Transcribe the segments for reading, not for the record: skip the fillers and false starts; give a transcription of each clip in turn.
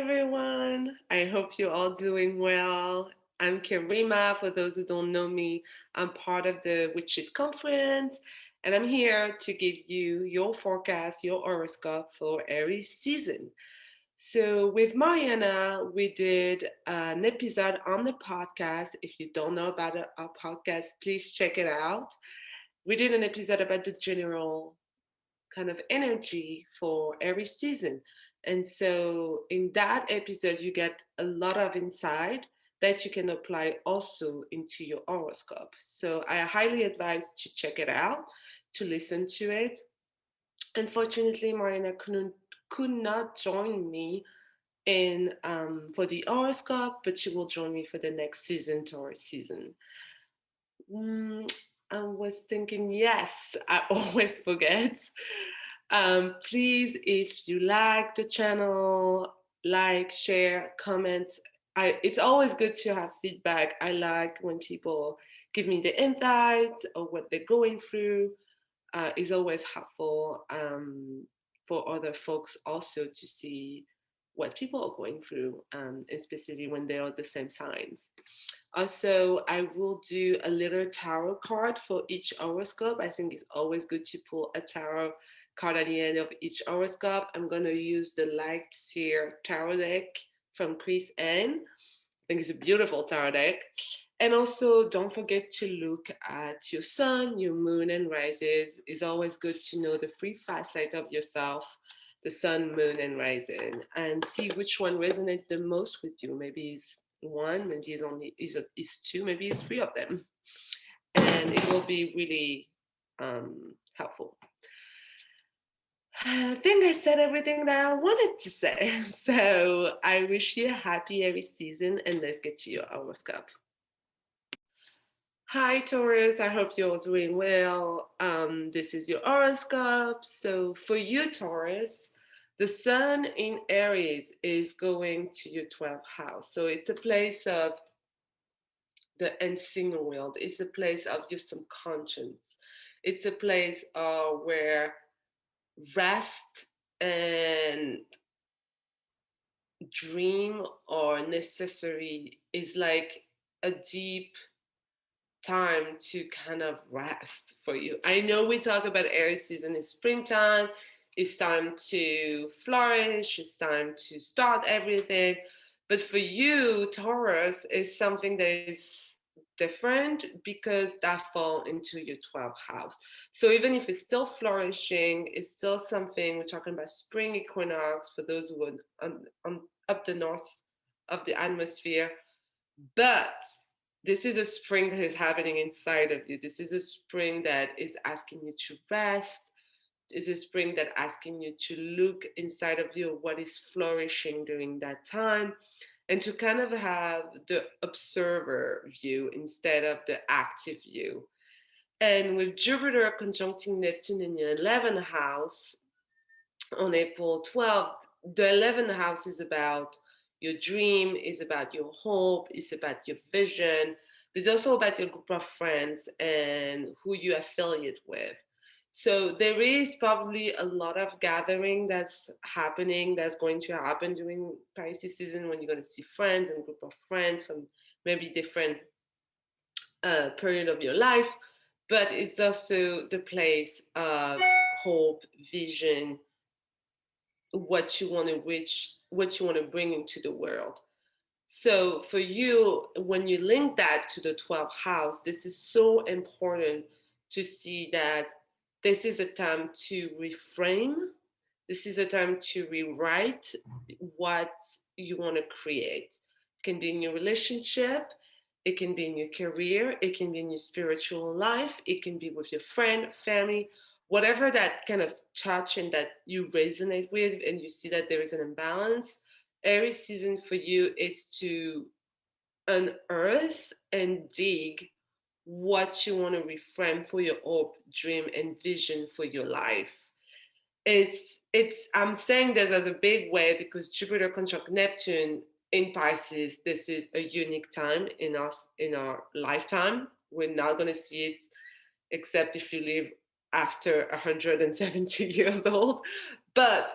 everyone. I hope you're all doing well. I'm Karima. For those who don't know me, I'm part of the Witches Conference, and I'm here to give you your forecast, your horoscope for Aries season. So, with Mariana, we did an episode on the podcast. If you don't know about our podcast, please check it out. We did an episode about the general kind of energy for every season. And so in that episode, you get a lot of insight that you can apply also into your horoscope. So I highly advise to check it out, to listen to it. Unfortunately, Marina could not join me in for the horoscope, but she will join me for the next season, Taurus season. Mm, I was thinking, yes, I always forget. Please, if you like the channel, like, share, comment. It's always good to have feedback. I like when people give me the insight or what they're going through. Is always helpful for other folks also to see what people are going through, especially when they are the same signs. Also, I will do a little tarot card for each horoscope. I think it's always good to pull a tarot card at the end of each horoscope. I'm going to use the Light Seer Tarot deck from Chris N. I think it's a beautiful tarot deck. And also, don't forget to look at your sun, your moon, and rises. It's always good to know the three facets of yourself, the sun, moon, and rising, and see which one resonates the most with you. Maybe it's one, maybe it's only is two, maybe it's three of them, and it will be really helpful. I think I said everything that I wanted to say. So I wish you a happy every season, and let's get to your horoscope. Hi, Taurus. I hope you're doing well. This is your horoscope. So, for you, Taurus, the sun in Aries is going to your 12th house. So, it's a place of the unseen world, it's a place of your subconscious, it's a place where rest and dream are necessary, is like a deep time to kind of rest for you. I know we talk about Aries season is springtime, it's time to flourish, it's time to start everything. But for you, Taurus is something that is different because that fall into your 12th house. So even if it's still flourishing, it's still something we're talking about spring equinox for those who are on up the north of the atmosphere. But this is a spring that is happening inside of you. This is a spring that is asking you to rest. This is a spring that asking you to look inside of you what is flourishing during that time and to kind of have the observer view instead of the active view. And with Jupiter conjuncting Neptune in your 11th house on April 12th, the 11th house is about your dream, is about your hope, is about your vision. It's also about your group of friends and who you affiliate with. So there is probably a lot of gathering that's going to happen during Pisces season when you're going to see friends and group of friends from maybe different period of your life. But it's also the place of hope, vision, what you want to reach, what you want to bring into the world. So for you, when you link that to the 12th house, this is so important to see that this is a time to reframe. This is a time to rewrite what you want to create. It can be in your relationship, it can be in your career, it can be in your spiritual life, it can be with your friend, family, whatever that kind of touch and that you resonate with, and you see that there is an imbalance. Every season for you is to unearth and dig what you want to reframe for your hope, dream, and vision for your life. It's I'm saying this as a big way because Jupiter conjunct Neptune in Pisces, this is a unique time in our lifetime. We're not gonna see it except if you live after 170 years old. But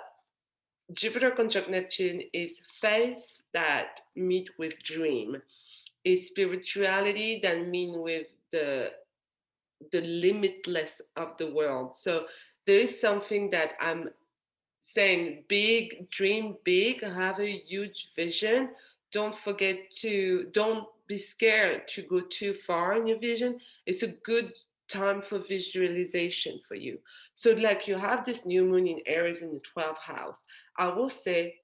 Jupiter conjunct Neptune is faith that meet with dream, is spirituality that mean with the limitless of the world. So there is something that I'm saying: big, dream big, have a huge vision. Don't be scared to go too far in your vision. It's a good time for visualization for you. So, like, you have this new moon in Aries in the 12th house. I will say,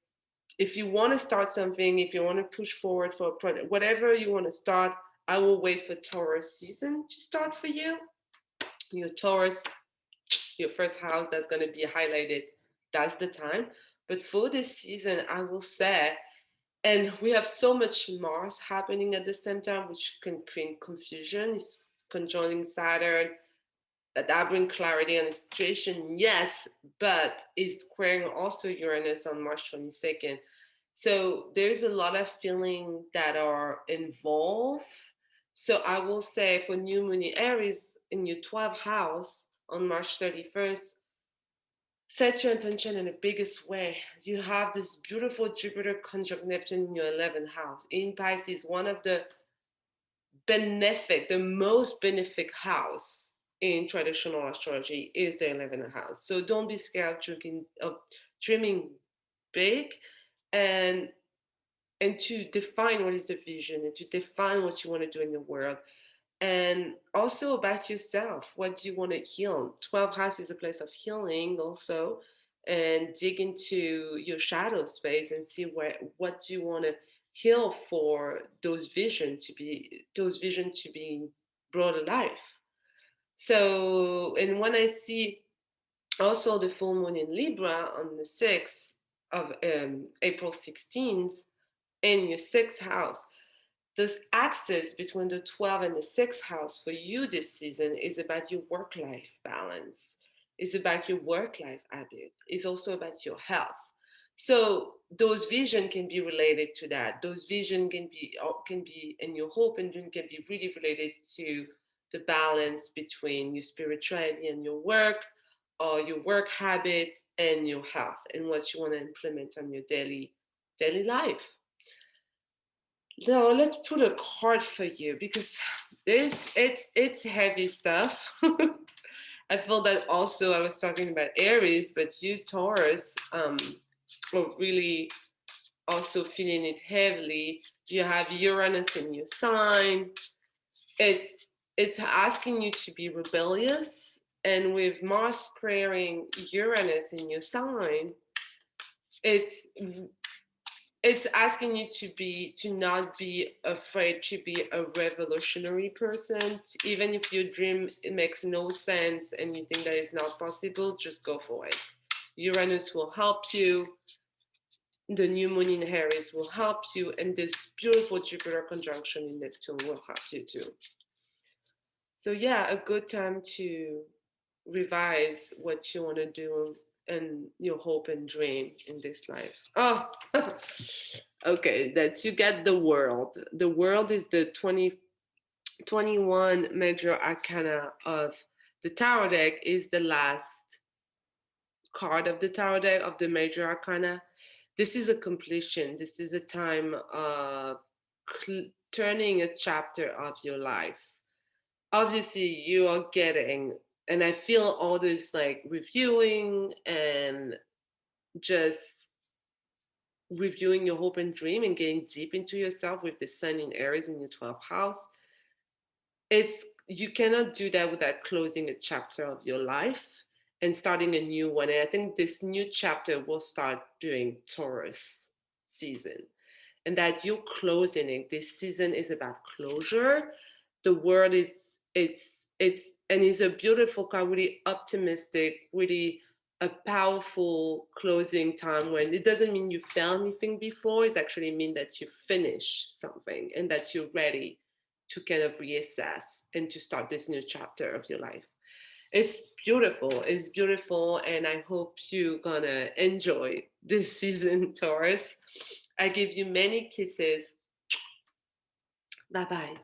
if you want to start something, if you want to push forward for a project, whatever you want to start, I will wait for Taurus season to start for you. Your Taurus, your first house that's going to be highlighted, that's the time. But for this season, I will say, and we have so much Mars happening at the same time, which can create confusion. It's conjoining Saturn. That brings clarity on the situation, yes, but it's squaring also Uranus on March 22nd. So there's a lot of feelings that are involved. So I will say, for new moon in Aries in your 12th house on March 31st, set your intention in the biggest way. You have this beautiful Jupiter conjunct Neptune in your 11th house. In Pisces, one of the most benefic house in traditional astrology is the 11th house. So don't be scared of dreaming big, and to define what is the vision, and to define what you want to do in the world, and also about yourself. What do you want to heal? 12 house is a place of healing also, and dig into your shadow space and see what do you want to heal for those vision to be brought alive. So, and when I see also the full moon in Libra on the 6th of April 16th in your sixth house, this axis between the 12th and the sixth house for you this season is about your work life balance, it's about your work life habit, it's also about your health. So those vision can be related to that. Those vision can be in your hope and dream, can be really related to the balance between your spirituality and your work, or your work habit and your health, and what you want to implement on your daily life. So let's pull a card for you, because it's heavy stuff. I feel that also I was talking about Aries, but you Taurus are really also feeling it heavily. You have Uranus in your sign. It's asking you to be rebellious, and with Mars squaring Uranus in your sign, it's it's asking you to not be afraid to be a revolutionary person. Even if your dream makes no sense and you think that it's not possible, just go for it. Uranus will help you, the new moon in Aries will help you, and this beautiful Jupiter conjunction in Neptune will help you too. So yeah, a good time to revise what you want to do and your hope and dream in this life. Oh, okay, that's, you get the world. The world is the 21 major arcana of the tarot deck, is the last card of the tarot deck of the major arcana. This is a completion. This is a time of turning a chapter of your life. Obviously, you are getting, and I feel all this like reviewing and just reviewing your hope and dream and getting deep into yourself with the sun in Aries in your 12th house. It's, you cannot do that without closing a chapter of your life and starting a new one. And I think this new chapter will start during Taurus season, and that you're closing it. This season is about closure. The word is, it's and it's a beautiful card, really optimistic, really a powerful closing time, when it doesn't mean you failed anything before. It's actually mean that you finish something and that you're ready to kind of reassess and to start this new chapter of your life. It's beautiful. It's beautiful. And I hope you're gonna enjoy this season, Taurus. I give you many kisses. Bye bye.